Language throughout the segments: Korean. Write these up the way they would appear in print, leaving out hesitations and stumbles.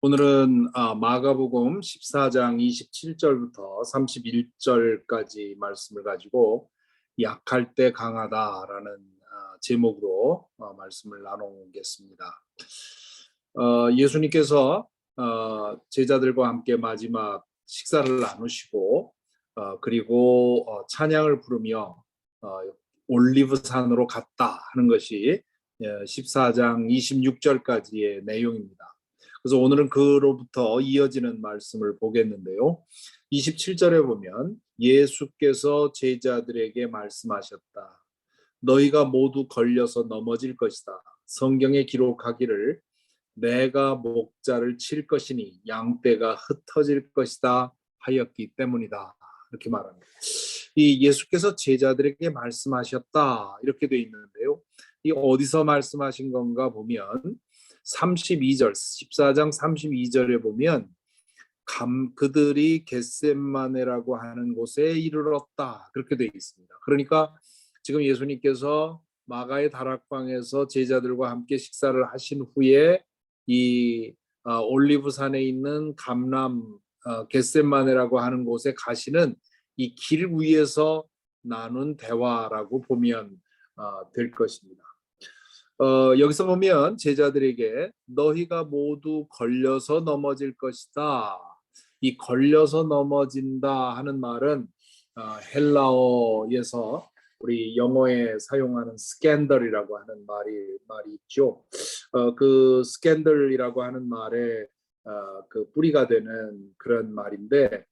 오늘은 마가복음 14장 27절부터 31절까지 말씀을 가지고 약할 때 강하다라는 제목으로 말씀을 나누겠습니다. 예수님께서 제자들과 함께 마지막 식사를 나누시고 그리고 찬양을 부르며 올리브산으로 갔다 하는 것이 14장 26절까지의 내용입니다. 그래서 오늘은 그로부터 이어지는 말씀을 보겠는데요. 27절에 보면 예수께서 제자들에게 말씀하셨다. 너희가 모두 걸려서 넘어질 것이다. 성경에 기록하기를 내가 목자를 칠 것이니 양떼가 흩어질 것이다 하였기 때문이다. 이렇게 말합니다. 이 예수께서 제자들에게 말씀하셨다 이렇게 돼 있는데요. 이 어디서 말씀하신 건가 보면 32절 14장 32절에 보면 그들이 겟셋마네라고 하는 곳에 이르렀다 그렇게 되어 있습니다. 그러니까 지금 예수님께서 마가의 다락방에서 제자들과 함께 식사를 하신 후에 이 올리브산에 있는 감람 겟셋마네라고 하는 곳에 가시는 이 길 위에서 나눈 대화라고 보면 될 것입니다. 여기서 보면 제자들에게 너희가 모두 걸려서 넘어질 것이다. 이 걸려서 넘어진다 하는 말은 헬라어에서 우리 영어에 사용하는 스캔들이라고 하는 말이 있죠. 그 스캔들이라고 하는 말의 그 뿌리가 되는 그런 말인데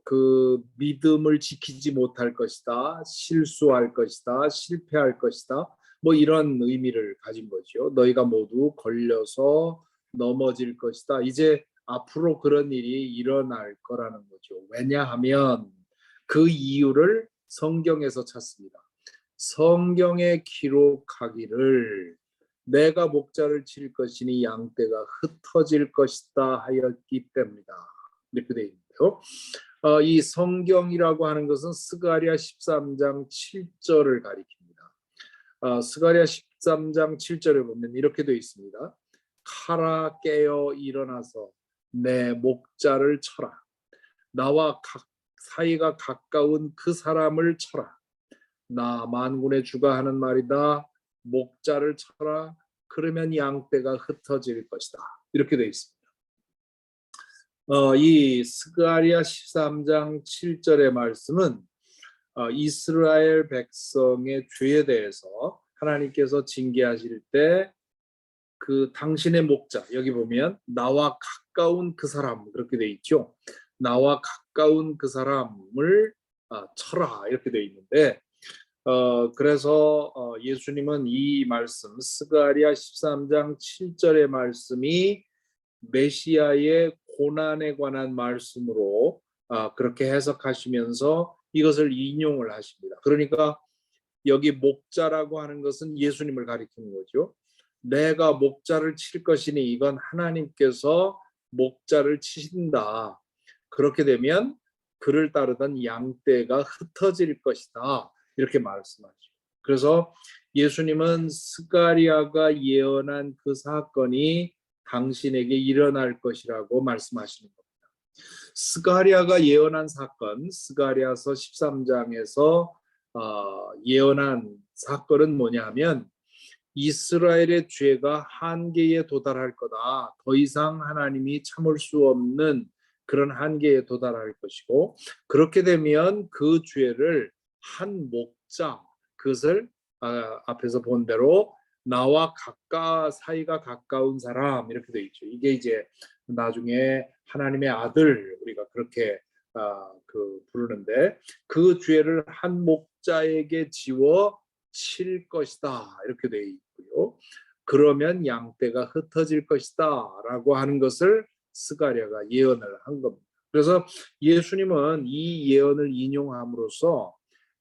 그 믿음을 지키지 못할 것이다, 실수할 것이다, 실패할 것이다. 뭐 이런 의미를 가진 거죠. 너희가 모두 걸려서 넘어질 것이다. 이제 앞으로 그런 일이 일어날 거라는 거죠. 왜냐하면 그 이유를 성경에서 찾습니다. 성경에 기록하기를 내가 목자를 칠 것이니 양떼가 흩어질 것이다 하였기 때문이다. 이렇게 되어 있는데요. 이 성경이라고 하는 것은 스가랴 13장 7절을 가리킵니다. 스가랴 13장 7절에 보면 이렇게 되어 있습니다. 카라 깨어 일어나서 내 목자를 쳐라. 나와 사이가 가까운 그 사람을 쳐라. 나 만군의 주가 하는 말이다. 목자를 쳐라. 그러면 양떼가 흩어질 것이다. 이렇게 되어 있습니다. 이 스가랴 13장 7절의 말씀은 이스라엘 백성의 죄에 대해서 하나님께서 징계하실 때 그 당신의 목자, 여기 보면 나와 가까운 그 사람 그렇게 돼 있죠. 나와 가까운 그 사람을 쳐라 이렇게 돼 있는데 그래서 예수님은 이 말씀 스가랴 13장 7절의 말씀이 메시아의 고난에 관한 말씀으로 그렇게 해석하시면서 이것을 인용을 하십니다. 그러니까 여기 목자라고 하는 것은 예수님을 가리키는 거죠. 내가 목자를 칠 것이니 이건 하나님께서 목자를 치신다. 그렇게 되면 그를 따르던 양떼가 흩어질 것이다. 이렇게 말씀하죠. 그래서 예수님은 스가랴가 예언한 그 사건이 당신에게 일어날 것이라고 말씀하시는 겁니다. 스가랴가 예언한 사건, 스가랴서 13장에서 예언한 사건은 뭐냐 하면 이스라엘의 죄가 한계에 도달할 거다. 더 이상 하나님이 참을 수 없는 그런 한계에 도달할 것이고 그렇게 되면 그 죄를 한 목자, 그것을 앞에서 본 대로 나와 사이가 가까운 사람 이렇게 돼 있죠. 이게 이제 나중에 하나님의 아들 우리가 그렇게 부르는데 그 죄를 한 목자에게 지워 칠 것이다 이렇게 돼 있고요. 그러면 양떼가 흩어질 것이다 라고 하는 것을 스가랴가 예언을 한 겁니다. 그래서 예수님은 이 예언을 인용함으로써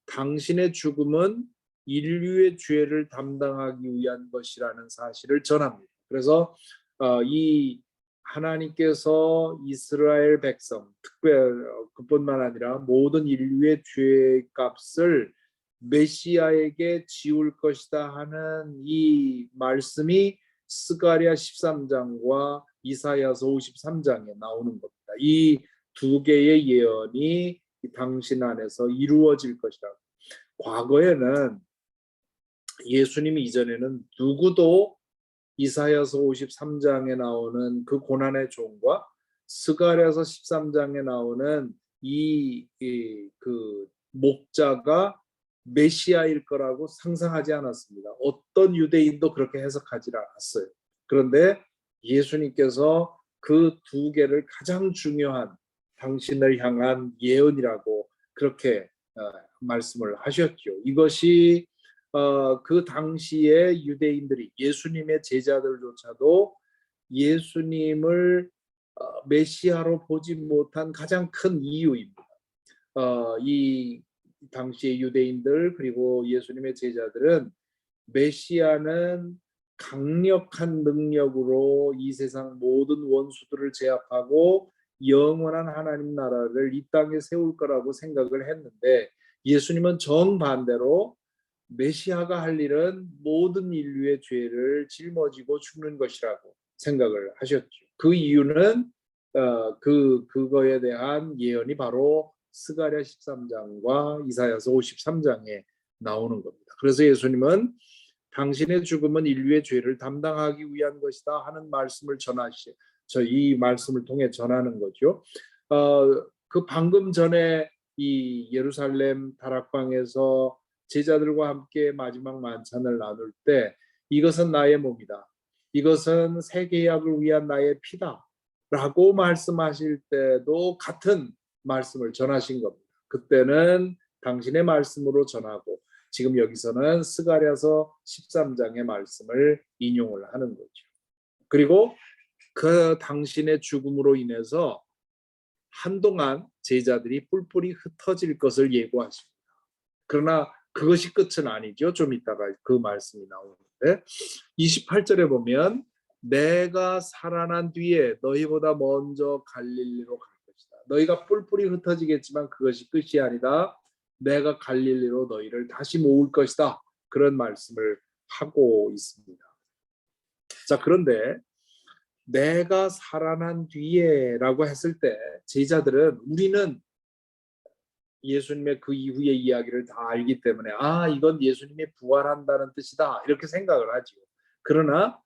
당신의 죽음은 인류의 죄를 담당하기 위한 것이라는 사실을 전합니다. 그래서 이 하나님께서 이스라엘 백성 특별 그뿐만 아니라 모든 인류의 죄값을 메시아에게 지울 것이다 하는 이 말씀이 스가랴 13장과 이사야서 53장에 나오는 겁니다. 이 두 개의 예언이 당신 안에서 이루어질 것이라고. 과거에는 예수님이 이전에는 누구도 이사야서 53장에 나오는 그 고난의 종과 스가랴서 13장에 나오는 그 목자가 메시아일 거라고 상상하지 않았습니다. 어떤 유대인도 그렇게 해석하지 않았어요. 그런데 예수님께서 그 두 개를 가장 중요한 당신을 향한 예언이라고 그렇게 말씀을 하셨죠. 이것이 그 당시에 유대인들이 예수님의 제자들조차도 예수님을 메시아로 보지 못한 가장 큰 이유입니다. 이 당시의 유대인들 그리고 예수님의 제자들은 메시아는 강력한 능력으로 이 세상 모든 원수들을 제압하고 영원한 하나님 나라를 이 땅에 세울 거라고 생각을 했는데 예수님은 정반대로 메시아가 할 일은 모든 인류의 죄를 짊어지고 죽는 것이라고 생각을 하셨죠. 그 이유는 그거에 대한 예언이 바로 스가랴 13장과 이사야서 53장에 나오는 겁니다. 그래서 예수님은 당신의 죽음은 인류의 죄를 담당하기 위한 것이다 하는 말씀을 이 말씀을 통해 전하는 거죠. 그 방금 전에 이 예루살렘 다락방에서 제자들과 함께 마지막 만찬을 나눌 때 이것은 나의 몸이다. 이것은 새 계약을 위한 나의 피다. 라고 말씀하실 때도 같은 말씀을 전하신 겁니다. 그때는 당신의 말씀으로 전하고 지금 여기서는 스가랴서 13장의 말씀을 인용을 하는 거죠. 그리고 그 당신의 죽음으로 인해서 한동안 제자들이 뿔뿔이 흩어질 것을 예고하십니다. 그러나 그것이 끝은 아니죠. 좀 이따가 그 말씀이 나오는데 28절에 보면 내가 살아난 뒤에 너희보다 먼저 갈릴리로 갈 것이다. 너희가 뿔뿔이 흩어지겠지만 그것이 끝이 아니다. 내가 갈릴리로 너희를 다시 모을 것이다. 그런 말씀을 하고 있습니다. 자, 그런데 내가 살아난 뒤에라고 했을 때 제자들은 우리는 예수님의 그 이후의 이야기를 다 알기 때문에 이건 예수님이 부활한다는 뜻이다 이렇게 생각을 하죠. 그러나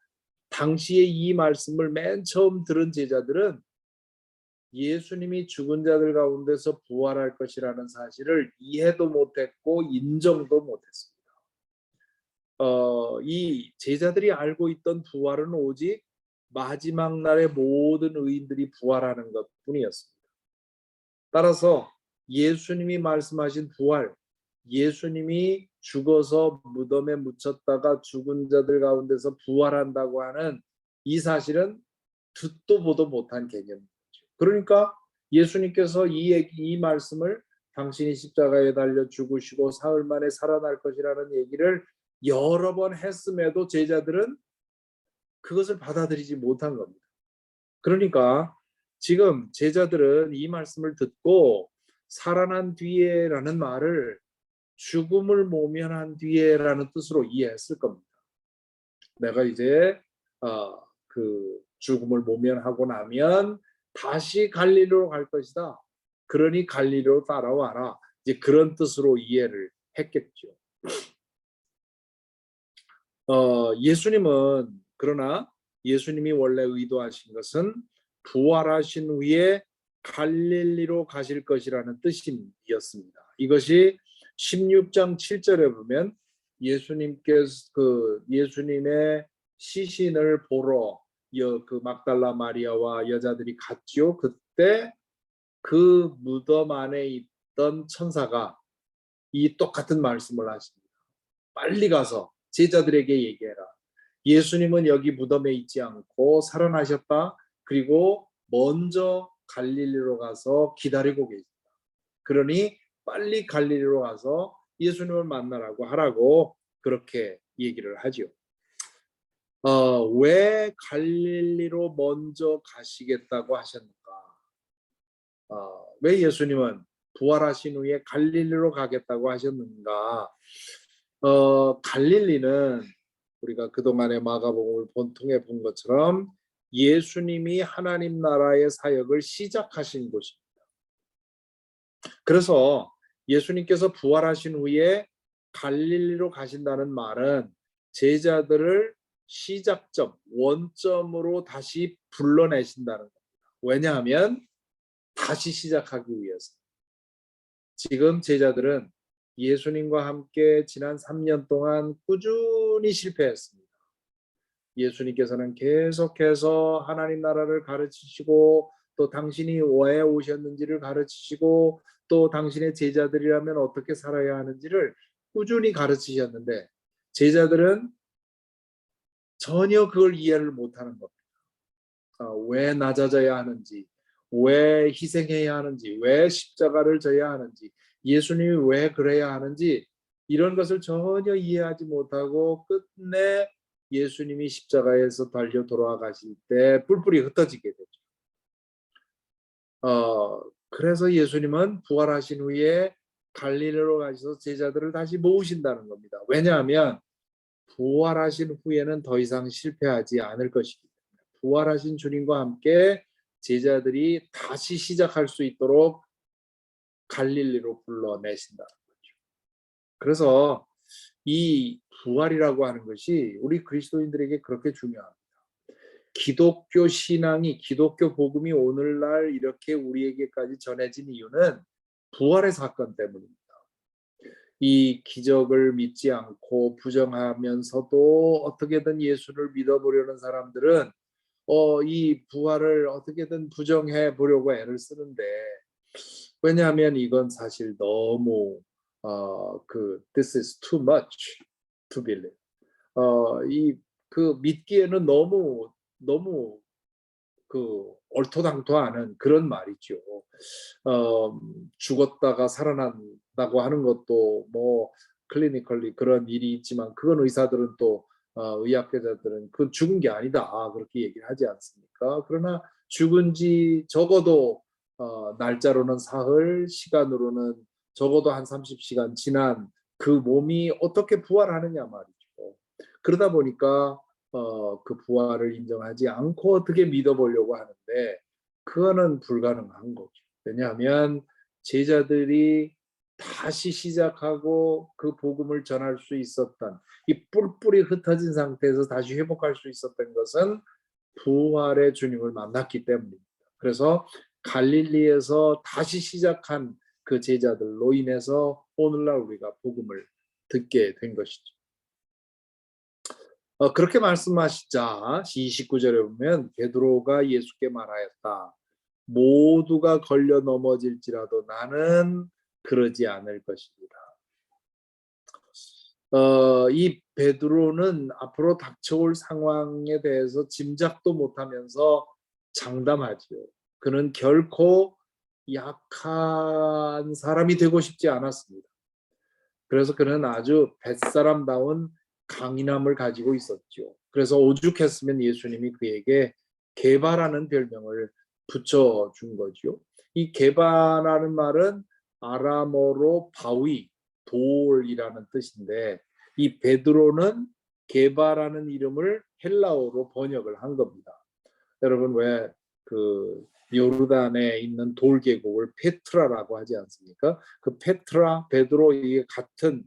당시에 이 말씀을 맨 처음 들은 제자들은 예수님이 죽은 자들 가운데서 부활할 것이라는 사실을 이해도 못했고 인정도 못했습니다. 이 제자들이 알고 있던 부활은 오직 마지막 날에 모든 의인들이 부활하는 것뿐이었습니다. 따라서 예수님이 말씀하신 부활, 예수님이 죽어서 무덤에 묻혔다가 죽은 자들 가운데서 부활한다고 하는 이 사실은 듣도 보도 못한 개념이죠. 그러니까 예수님께서 이 말씀을 당신이 십자가에 달려 죽으시고 사흘 만에 살아날 것이라는 얘기를 여러 번 했음에도 제자들은 그것을 받아들이지 못한 겁니다. 그러니까 지금 제자들은 이 말씀을 듣고 살아난 뒤에라는 말을 죽음을 모면한 뒤에라는 뜻으로 이해했을 겁니다. 내가 이제 그 죽음을 모면하고 나면 다시 갈릴리로 갈 것이다. 그러니 갈릴리로 따라와라. 이제 그런 뜻으로 이해를 했겠죠. 그러나 예수님이 원래 의도하신 것은 부활하신 후에 갈릴리로 가실 것이라는 뜻이었습니다. 이것이 16장 7절에 보면 예수님의 시신을 보러 그 막달라 마리아와 여자들이 갔죠. 그때 그 무덤 안에 있던 천사가 이 똑같은 말씀을 하십니다. 빨리 가서 제자들에게 얘기해라. 예수님은 여기 무덤에 있지 않고 살아나셨다. 그리고 먼저 갈릴리로 가서 기다리고 계십니다. 그러니 빨리 갈릴리로 가서 예수님을 만나라고 하라고 그렇게 얘기를 하죠. 왜 갈릴리로 먼저 가시겠다고 하셨는가? 왜 예수님은 부활하신 후에 갈릴리로 가겠다고 하셨는가? 갈릴리는 우리가 그동안의 마가복음을 통해 본 것처럼 예수님이 하나님 나라의 사역을 시작하신 곳입니다. 그래서 예수님께서 부활하신 후에 갈릴리로 가신다는 말은 제자들을 시작점, 원점으로 다시 불러내신다는 겁니다. 왜냐하면 다시 시작하기 위해서. 지금 제자들은 예수님과 함께 지난 3년 동안 꾸준히 실패했습니다. 예수님께서는 계속해서 하나님 나라를 가르치시고 또 당신이 왜 오셨는지를 가르치시고 또 당신의 제자들이라면 어떻게 살아야 하는지를 꾸준히 가르치셨는데 제자들은 전혀 그걸 이해를 못하는 겁니다. 왜 낮아져야 하는지, 왜 희생해야 하는지, 왜 십자가를 져야 하는지, 예수님이 왜 그래야 하는지 이런 것을 전혀 이해하지 못하고 끝내 예수님이 십자가에서 달려 돌아가실 때 뿔뿔이 흩어지게 되죠. 그래서 예수님은 부활하신 후에 갈릴리로 가셔서 제자들을 다시 모으신다는 겁니다. 왜냐하면 부활하신 후에는 더 이상 실패하지 않을 것이기 때문에 부활하신 주님과 함께 제자들이 다시 시작할 수 있도록 갈릴리로 불러내신다는 거죠. 그래서 이 부활이라고 하는 것이 우리 그리스도인들에게 그렇게 중요합니다. 기독교 신앙이 기독교 복음이 오늘날 이렇게 우리에게까지 전해진 이유는 부활의 사건 때문입니다. 이 기적을 믿지 않고 부정하면서도 어떻게든 예수를 믿어보려는 사람들은 이 부활을 어떻게든 부정해 보려고 애를 쓰는데 왜냐하면 이건 사실 너무 this is too much to believe. 이 그 믿기에는 너무 그 얼토당토하는 그런 말이죠. 죽었다가 살아난다고 하는 것도 뭐 클리니컬리 그런 일이 있지만 그건 의사들은 또 의학계자들은 그건 죽은 게 아니다 그렇게 얘기를 하지 않습니까? 그러나 죽은 지 적어도 날짜로는 사흘, 시간으로는 적어도 한 30시간 지난 그 몸이 어떻게 부활하느냐 말이죠. 그러다 보니까 그 부활을 인정하지 않고 어떻게 믿어보려고 하는데 그거는 불가능한 거죠. 왜냐하면 제자들이 다시 시작하고 그 복음을 전할 수 있었던 이 뿔뿔이 흩어진 상태에서 다시 회복할 수 있었던 것은 부활의 주님을 만났기 때문입니다. 그래서 갈릴리에서 다시 시작한 그 제자들로 인해서 오늘날 우리가 복음을 듣게 된 것이죠. 그렇게 말씀하시자 29절에 보면 베드로가 예수께 말하였다. 모두가 걸려 넘어질지라도 나는 그러지 않을 것입니다. 이 베드로는 앞으로 닥쳐올 상황에 대해서 짐작도 못하면서 장담하지요. 그는 결코 약한 사람이 되고 싶지 않았습니다. 그래서 그는 아주 뱃사람다운 강인함을 가지고 있었죠. 그래서 오죽했으면 예수님이 그에게 게바라는 별명을 붙여준 거죠. 이 게바라는 말은 아람어로 바위, 돌이라는 뜻인데 이 베드로는 게바라는 이름을 헬라어로 번역을 한 겁니다. 여러분 왜 그 요르단에 있는 돌 계곡을 페트라라고 하지 않습니까? 그 페트라, 베드로 이게 같은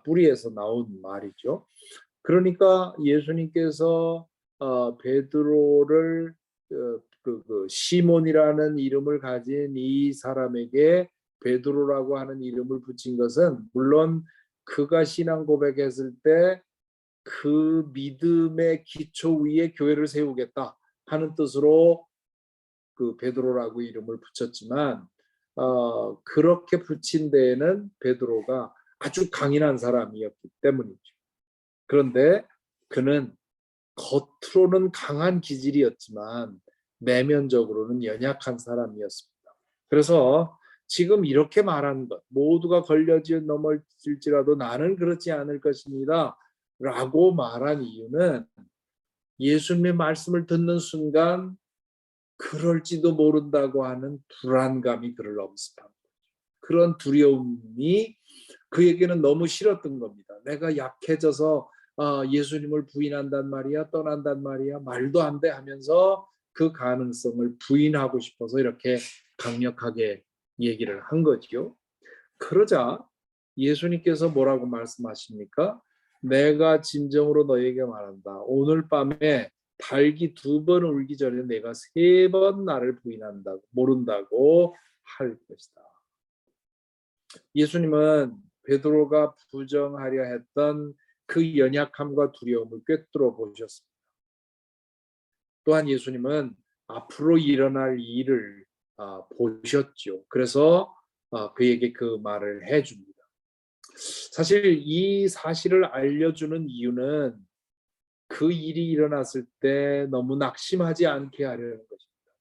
뿌리에서 나온 말이죠. 그러니까 예수님께서 베드로를 시몬이라는 이름을 가진 이 사람에게 베드로라고 하는 이름을 붙인 것은 물론 그가 신앙 고백했을 때 그 믿음의 기초 위에 교회를 세우겠다 하는 뜻으로 그 베드로라고 이름을 붙였지만 그렇게 붙인 데에는 베드로가 아주 강인한 사람이었기 때문이죠. 그런데 그는 겉으로는 강한 기질이었지만 내면적으로는 연약한 사람이었습니다. 그래서 지금 이렇게 말하는 것, 모두가 걸려져 넘어질지라도 나는 그렇지 않을 것입니다. 라고 말한 이유는 예수님의 말씀을 듣는 순간 그럴지도 모른다고 하는 불안감이 그를 엄습한 거죠. 그런 두려움이 그에게는 너무 싫었던 겁니다. 내가 약해져서 예수님을 부인한단 말이야, 떠난단 말이야, 말도 안 돼 하면서 그 가능성을 부인하고 싶어서 이렇게 강력하게 얘기를 한 거죠. 그러자 예수님께서 뭐라고 말씀하십니까? 내가 진정으로 너에게 말한다. 오늘 밤에 닭이 2번 울기 전에 내가 3번 나를 부인한다고, 모른다고 할 것이다. 예수님은 베드로가 부정하려 했던 그 연약함과 두려움을 꿰뚫어 보셨습니다. 또한 예수님은 앞으로 일어날 일을 보셨죠. 그래서 그에게 그 말을 해줍니다. 사실 이 사실을 알려주는 이유는 그 일이 일어났을 때 너무 낙심하지 않게 하려는 것입니다.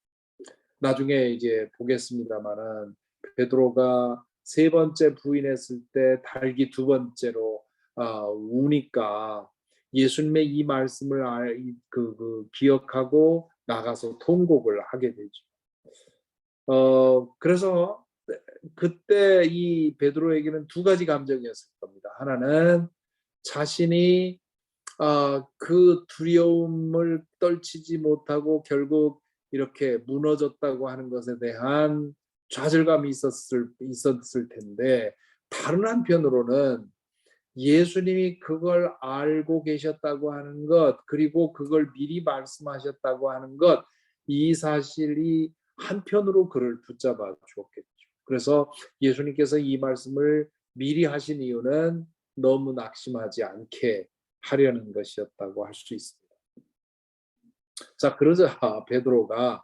나중에 이제 보겠습니다만은 베드로가 3번째 부인했을 때 닭이 2번째로 우니까 예수님의 이 말씀을 기억하고 나가서 통곡을 하게 되죠. 그래서 그때 이 베드로에게는 2가지 감정이었을 겁니다. 하나는 자신이 그 두려움을 떨치지 못하고 결국 이렇게 무너졌다고 하는 것에 대한 좌절감이 있었을 텐데, 다른 한편으로는 예수님이 그걸 알고 계셨다고 하는 것, 그리고 그걸 미리 말씀하셨다고 하는 것, 이 사실이 한편으로 그를 붙잡아 주었겠죠. 그래서 예수님께서 이 말씀을 미리 하신 이유는 너무 낙심하지 않게 하려는 것이었다고 할 수 있습니다. 자, 그러자 베드로가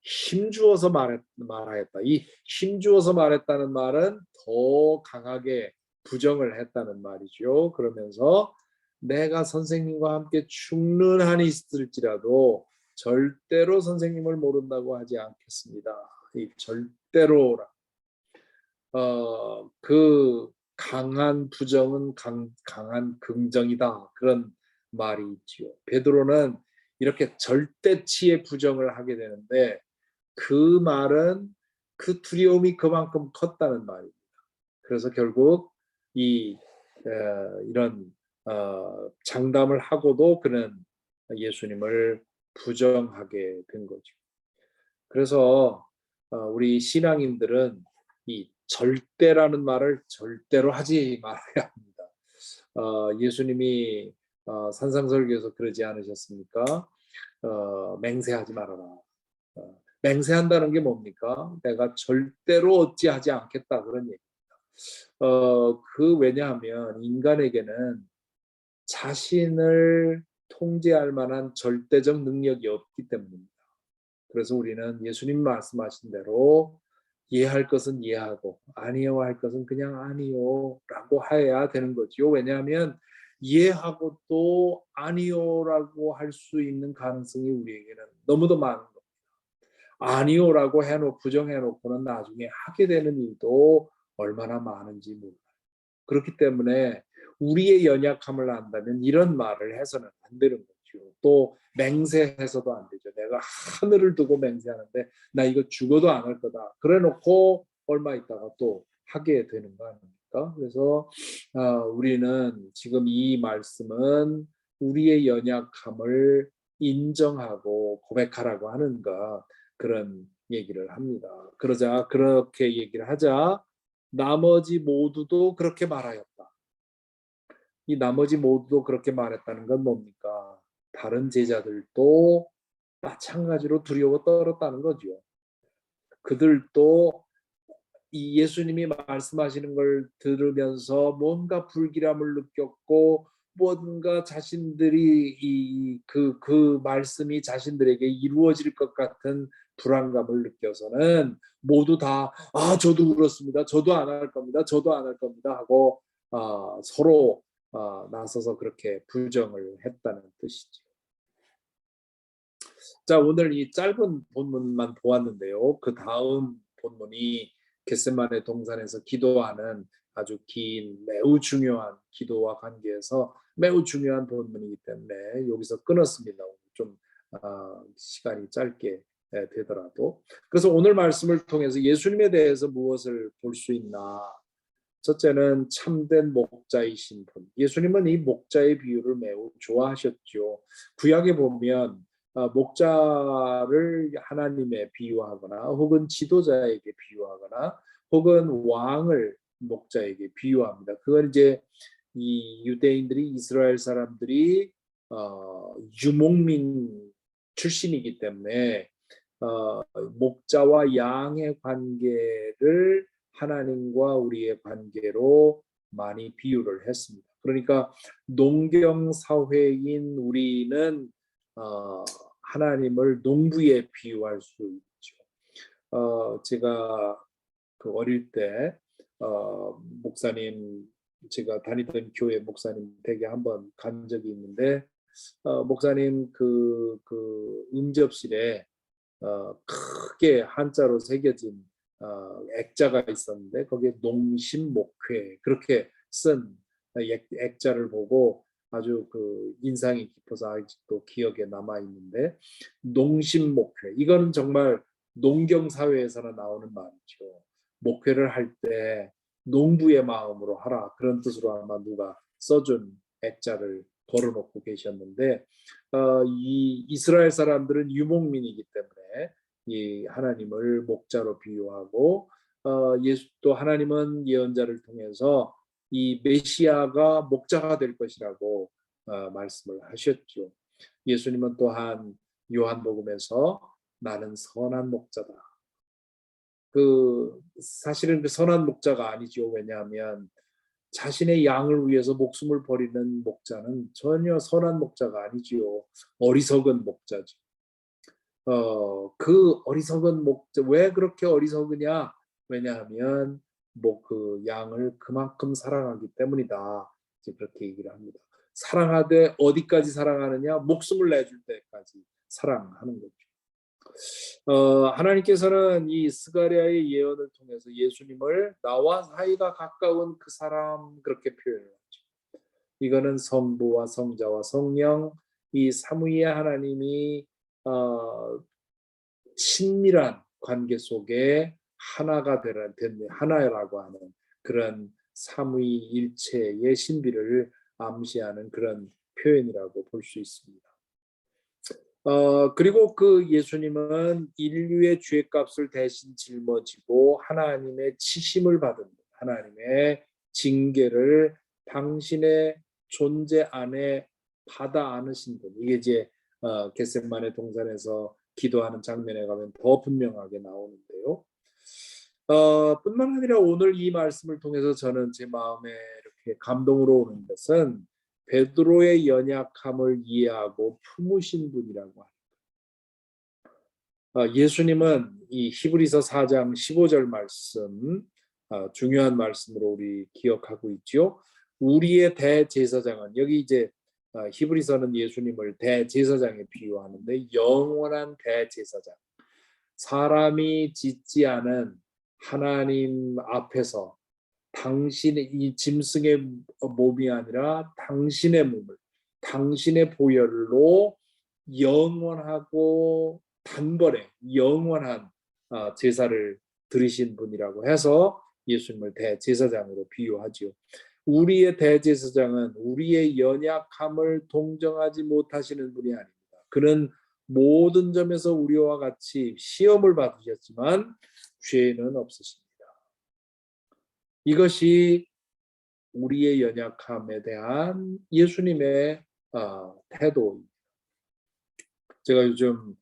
힘주어서 말하였다. 이 힘주어서 말했다는 말은 더 강하게 부정을 했다는 말이죠. 그러면서 내가 선생님과 함께 죽는 한이 있을지라도 절대로 선생님을 모른다고 하지 않겠습니다. 이 절대로라. 그 강한 부정은 강한 긍정이다. 그런 말이 있지요. 베드로는 이렇게 절대치의 부정을 하게 되는데, 그 말은 그 두려움이 그만큼 컸다는 말입니다. 그래서 결국 이런 장담을 하고도 그는 예수님을 부정하게 된 거죠. 그래서 우리 신앙인들은 이 절대라는 말을 절대로 하지 말아야 합니다. 예수님이 산상설교에서 그러지 않으셨습니까? 맹세하지 말아라. 맹세한다는 게 뭡니까? 내가 절대로 어찌하지 않겠다, 그런 얘기입니다. 왜냐하면 인간에게는 자신을 통제할 만한 절대적 능력이 없기 때문입니다. 그래서 우리는 예수님 말씀하신 대로 이해할 것은 이해하고 아니요 할 것은 그냥 아니요라고 해야 되는 거죠. 왜냐하면 이해하고 또 아니요라고 할 수 있는 가능성이 우리에게는 너무도 많은 겁니다. 아니요라고 부정해놓고는 나중에 하게 되는 일도 얼마나 많은지 몰라요. 그렇기 때문에 우리의 연약함을 안다면 이런 말을 해서는 안 되는 거죠. 또 맹세해서도 안 되죠. 내가 하늘을 두고 맹세하는데 나 이거 죽어도 안 할 거다. 그래 놓고 얼마 있다가 또 하게 되는 거 아닙니까? 그래서 우리는 지금 이 말씀은 우리의 연약함을 인정하고 고백하라고 하는 것, 그런 얘기를 합니다. 그렇게 얘기를 하자 나머지 모두도 그렇게 말하였다. 이 나머지 모두도 그렇게 말했다는 건 뭡니까? 다른 제자들도 마찬가지로 두려워 떨었다는 거죠. 그들도 이 예수님이 말씀하시는 걸 들으면서 뭔가 불길함을 느꼈고, 뭔가 자신들이 그 말씀이 자신들에게 이루어질 것 같은 불안감을 느껴서는 모두 다 저도 그렇습니다. 저도 안 할 겁니다. 저도 안 할 겁니다 하고 서로 나서서 그렇게 부정을 했다는 뜻이죠. 자, 오늘 이 짧은 본문만 보았는데요. 그 다음 본문이 겟세마네 동산에서 기도하는 아주 긴 매우 중요한 기도와 관계에서 매우 중요한 본문이기 때문에 여기서 끊었습니다. 좀 시간이 짧게 되더라도. 그래서 오늘 말씀을 통해서 예수님에 대해서 무엇을 볼 수 있나? 첫째는 참된 목자이신 분. 예수님은 이 목자의 비유를 매우 좋아하셨죠. 구약에 보면 목자를 하나님에 비유하거나 혹은 지도자에게 비유하거나 혹은 왕을 목자에게 비유합니다. 그건 이제 이 유대인들이 이스라엘 사람들이 유목민 출신이기 때문에 목자와 양의 관계를 하나님과 우리의 관계로 많이 비유를 했습니다. 그러니까 농경 사회인 우리는 하나님을 농부에 비유할 수 있죠. 제가 그 어릴 때 목사님 제가 다니던 교회 목사님 댁에 한번 간 적이 있는데 목사님 그 응접실에 크게 한자로 새겨진 액자가 있었는데 거기에 농심목회 그렇게 쓴 액자를 보고 아주 그 인상이 깊어서 아직도 기억에 남아 있는데 농심목회 이거는 정말 농경 사회에서는 나오는 말이죠. 목회를 할 때 농부의 마음으로 하라 그런 뜻으로 아마 누가 써준 액자를 걸어놓고 계셨는데 이 이스라엘 사람들은 유목민이기 때문에 이 하나님을 목자로 비유하고 예수 또 하나님은 예언자를 통해서 이 메시아가 목자가 될 것이라고 말씀을 하셨죠. 예수님은 또한 요한복음에서 나는 선한 목자다. 그 사실은 그 선한 목자가 아니죠. 왜냐하면 자신의 양을 위해서 목숨을 버리는 목자는 전혀 선한 목자가 아니지요. 어리석은 목자죠. 그 어리석은 목자 왜 그렇게 어리석으냐? 왜냐하면 뭐 그 양을 그만큼 사랑하기 때문이다. 이제 그렇게 얘기를 합니다. 사랑하되 어디까지 사랑하느냐? 목숨을 내줄 때까지 사랑하는 거죠. 하나님께서는 이 스가랴의 예언을 통해서 예수님을 나와 사이가 가까운 그 사람 그렇게 표현을 하죠. 이거는 성부와 성자와 성령 이 삼위의 하나님이 친밀한 관계 속에 하나가 된 하나라고 하는 그런 삼위일체의 신비를 암시하는 그런 표현이라고 볼 수 있습니다. 그리고 그 예수님은 인류의 죄값을 대신 짊어지고 하나님의 치심을 받은 하나님의 징계를 당신의 존재 안에 받아 안으신 분. 이게 이제 겟세마네 동산에서 기도하는 장면에 가면 더 분명하게 나오는데요. 뿐만 아니라 오늘 이 말씀을 통해서 저는 제 마음에 이렇게 감동으로 오는 것은 베드로의 연약함을 이해하고 품으신 분이라고 합니다. 예수님은 이 히브리서 4장 15절 말씀 중요한 말씀으로 우리 기억하고 있죠. 우리의 대제사장은 여기 이제 히브리서는 예수님을 대제사장에 비유하는데 영원한 대제사장 사람이 짓지 않은 하나님 앞에서 당신의 이 짐승의 몸이 아니라 당신의 몸을 당신의 보혈로 영원하고 단번에 영원한 제사를 드리신 분이라고 해서 예수님을 대제사장으로 비유하지요. 우리의 대제사장은 우리의 연약함을 동정하지 못하시는 분이 아닙니다. 그는 모든 점에서 우리와 같이 시험을 받으셨지만 죄는 없으십니다. 이것이 우리의 연약함에 대한 예수님의 태도입니다. 제가 요즘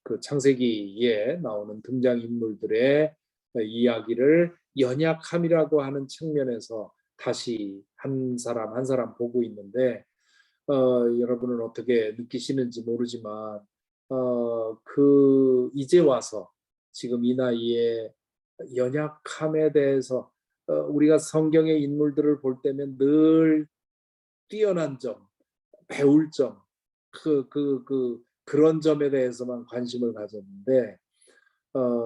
그 창세기에 나오는 등장인물들의 이야기를 연약함이라고 하는 측면에서 다시 한 사람 한 사람 보고 있는데 여러분은 어떻게 느끼시는지 모르지만 그 이제 와서 지금 이 나이에 연약함에 대해서 우리가 성경의 인물들을 볼 때면 늘 뛰어난 점, 배울 점, 그런 점에 대해서만 관심을 가졌는데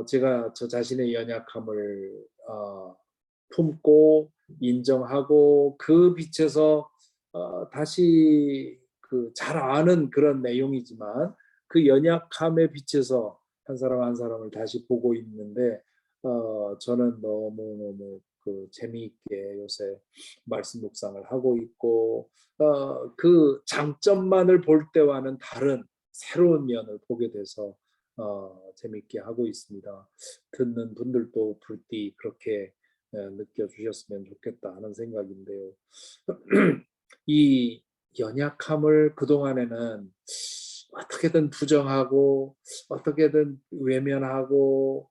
제가 저 자신의 연약함을 품고 인정하고 그 빛에서 다시 그 잘 아는 그런 내용이지만 그 연약함의 빛에서 한 사람 한 사람을 다시 보고 있는데 저는 너무 그 재미있게 요새 말씀 묵상을 하고 있고 그 장점만을 볼 때와는 다른 새로운 면을 보게 돼서 재미있게 하고 있습니다. 듣는 분들도 부디 그렇게 느껴주셨으면 좋겠다 하는 생각인데요. 이 연약함을 그동안에는 어떻게든 부정하고 어떻게든 외면하고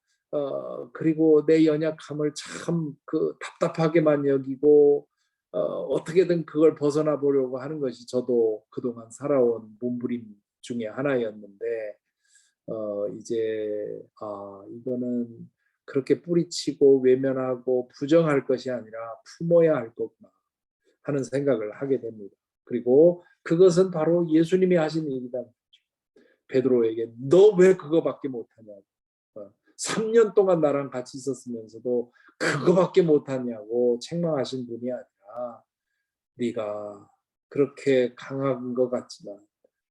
그리고 내 연약함을 참 그 답답하게만 여기고 어떻게든 그걸 벗어나 보려고 하는 것이 저도 그동안 살아온 몸부림 중에 하나였는데 이제 이거는 그렇게 뿌리치고 외면하고 부정할 것이 아니라 품어야 할 거구나 하는 생각을 하게 됩니다. 그리고 그것은 바로 예수님이 하신 일이다. 베드로에게 너 왜 그거밖에 못하냐고. 3년 동안 나랑 같이 있었으면서도 그거밖에 못하냐고 책망하신 분이 아니라 네가 그렇게 강한 것 같지만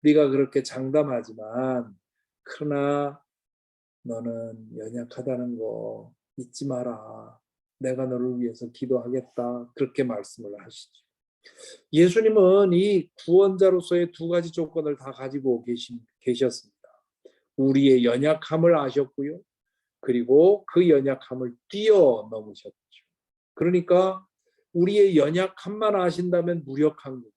네가 그렇게 장담하지만 그러나 너는 연약하다는 거 잊지 마라. 내가 너를 위해서 기도하겠다. 그렇게 말씀을 하시죠. 예수님은 이 구원자로서의 두 가지 조건을 다 가지고 계셨습니다. 우리의 연약함을 아셨고요. 그리고 그 연약함을 뛰어넘으셨죠. 그러니까 우리의 연약함만 아신다면 무력한 거고요.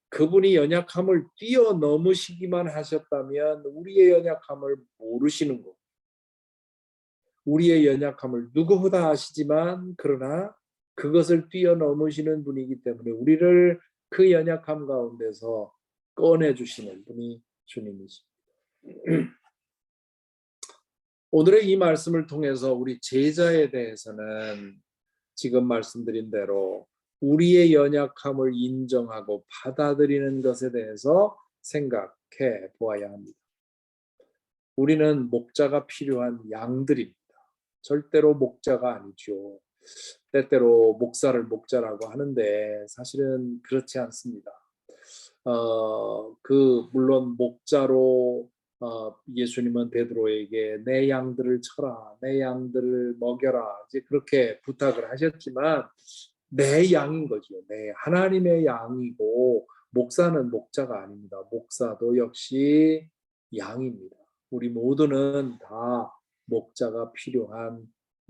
그분이 연약함을 뛰어넘으시기만 하셨다면 우리의 연약함을 모르시는 거고 우리의 연약함을 누구보다 아시지만 그러나 그것을 뛰어넘으시는 분이기 때문에 우리를 그 연약함 가운데서 꺼내주시는 분이 주님이십니다. 오늘의 이 말씀을 통해서 우리 제자에 대해서는 지금 말씀드린 대로 우리의 연약함을 인정하고 받아들이는 것에 대해서 생각해 보아야 합니다. 우리는 목자가 필요한 양들입니다. 절대로 목자가 아니죠. 때때로 목사를 목자라고 하는데 사실은 그렇지 않습니다. 물론 목자로 예수님은 베드로에게 내 양들을 쳐라, 내 양들을 먹여라 이제 그렇게 부탁을 하셨지만 내 양인 거죠. 네, 하나님의 양이고 목사는 목자가 아닙니다. 목사도 역시 양입니다. 우리 모두는 다 목자가 필요한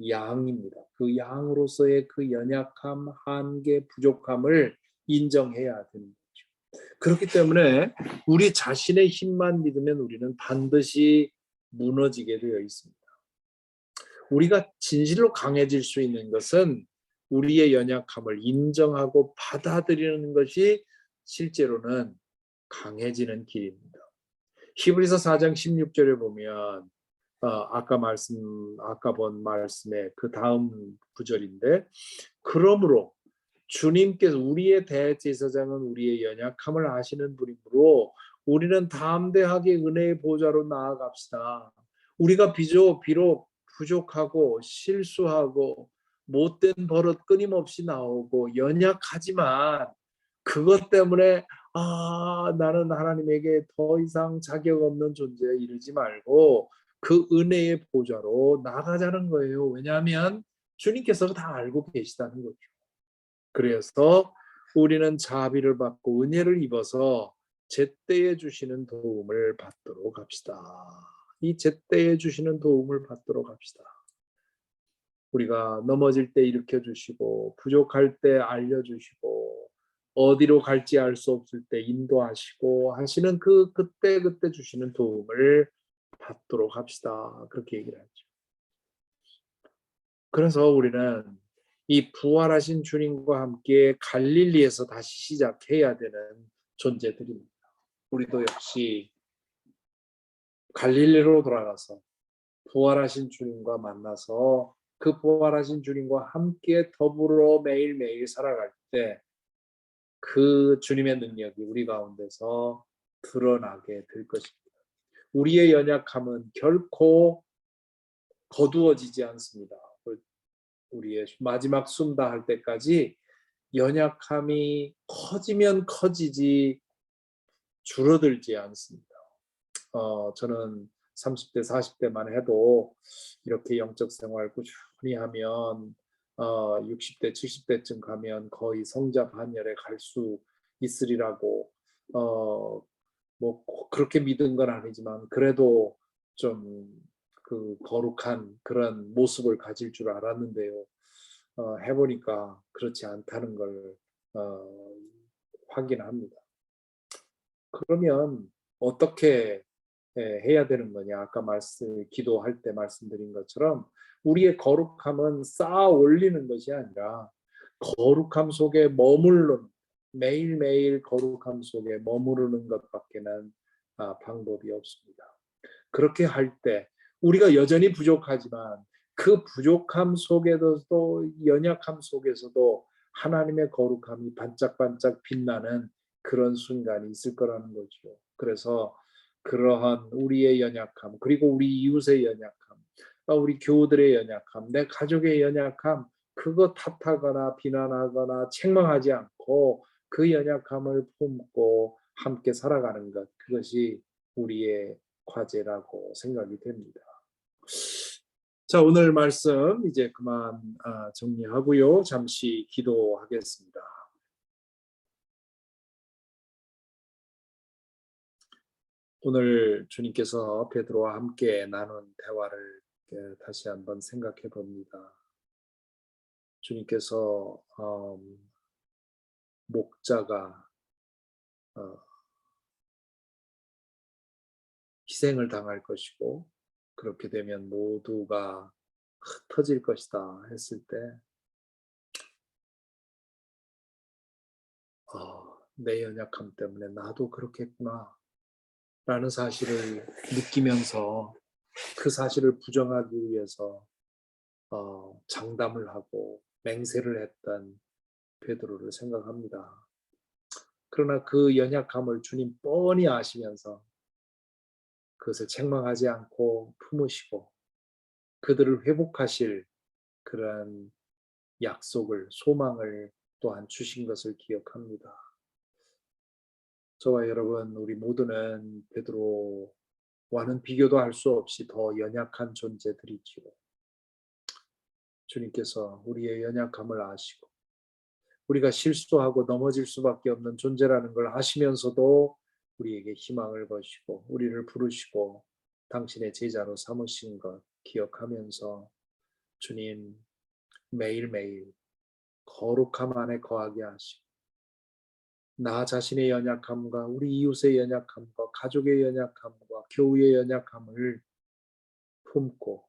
양입니다. 그 양으로서의 그 연약함, 한계, 부족함을 인정해야 되는 거죠. 그렇기 때문에 우리 자신의 힘만 믿으면 우리는 반드시 무너지게 되어 있습니다. 우리가 진실로 강해질 수 있는 것은 우리의 연약함을 인정하고 받아들이는 것이 실제로는 강해지는 길입니다. 히브리서 4장 16절에 보면 아까 본 말씀의 그 다음 구절인데 그러므로 주님께서 우리의 대제사장은 우리의 연약함을 아시는 분이므로 우리는 담대하게 은혜의 보좌로 나아갑시다. 우리가 비록 부족하고 실수하고 못된 버릇 끊임없이 나오고 연약하지만 그것 때문에 나는 하나님에게 더 이상 자격 없는 존재에 이르지 말고 그 은혜의 보좌로 나가자는 거예요. 왜냐하면 주님께서 다 알고 계시다는 거죠. 그래서 우리는 자비를 받고 은혜를 입어서 제때에 주시는 도움을 받도록 합시다. 이 제때에 주시는 도움을 받도록 합시다. 우리가 넘어질 때 일으켜주시고 부족할 때 알려주시고 어디로 갈지 알 수 없을 때 인도하시고 하시는 그때 주시는 도움을 받도록 합시다. 그렇게 얘기를 하죠. 그래서 우리는 이 부활하신 주님과 함께 갈릴리에서 다시 시작해야 되는 존재들입니다. 우리도 역시 갈릴리로 돌아가서 부활하신 주님과 만나서 그 부활하신 주님과 함께 더불어 매일매일 살아갈 때 그 주님의 능력이 우리 가운데서 드러나게 될 것입니다. 우리의 연약함은 결코 거두어지지 않습니다. 우리의 마지막 숨 다할 때까지 연약함이 커지면 커지지 줄어들지 않습니다. 저는 30대, 40대만 해도 이렇게 영적 생활 꾸준히 하면 60대, 70대쯤 가면 거의 성자 반열에 갈 수 있으리라고 뭐 그렇게 믿은 건 아니지만 그래도 좀 그 거룩한 그런 모습을 가질 줄 알았는데요. 해보니까 그렇지 않다는 걸 확인합니다. 그러면 어떻게 해야 되는 거냐? 아까 기도할 때 말씀드린 것처럼 우리의 거룩함은 쌓아 올리는 것이 아니라 거룩함 속에 머무르는, 매일매일 거룩함 속에 머무르는 것밖에는 방법이 없습니다. 그렇게 할 때 우리가 여전히 부족하지만 그 부족함 속에서도, 연약함 속에서도 하나님의 거룩함이 반짝반짝 빛나는 그런 순간이 있을 거라는 거죠. 그래서 그러한 우리의 연약함, 그리고 우리 이웃의 연약함, 우리 교우들의 연약함, 내 가족의 연약함, 그거 탓하거나 비난하거나 책망하지 않고 그 연약함을 품고 함께 살아가는 것, 그것이 우리의 과제라고 생각이 됩니다. 자, 오늘 말씀 이제 그만 정리하고요. 잠시 기도하겠습니다. 오늘 주님께서 베드로와 함께 나눈 대화를 다시 한번 생각해 봅니다. 주님께서 목자가 희생을 당할 것이고 그렇게 되면 모두가 흩어질 것이다 했을 때 내 연약함 때문에 나도 그렇겠구나 라는 사실을 느끼면서 그 사실을 부정하기 위해서 장담을 하고 맹세를 했던 베드로를 생각합니다. 그러나 그 연약함을 주님 뻔히 아시면서 그것을 책망하지 않고 품으시고 그들을 회복하실 그런 약속을, 소망을 또한 주신 것을 기억합니다. 저와 여러분, 우리 모두는 베드로와는 비교도 할 수 없이 더 연약한 존재들이지요. 주님께서 우리의 연약함을 아시고 우리가 실수하고 넘어질 수밖에 없는 존재라는 걸 아시면서도 우리에게 희망을 거시고 우리를 부르시고 당신의 제자로 삼으신 것 기억하면서 주님 매일매일 거룩함 안에 거하게 하시고 나 자신의 연약함과 우리 이웃의 연약함과 가족의 연약함과 교우의 연약함을 품고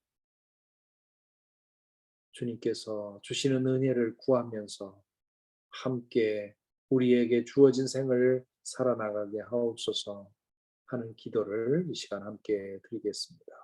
주님께서 주시는 은혜를 구하면서 함께 우리에게 주어진 생을 살아나가게 하옵소서 하는 기도를 이 시간 함께 드리겠습니다.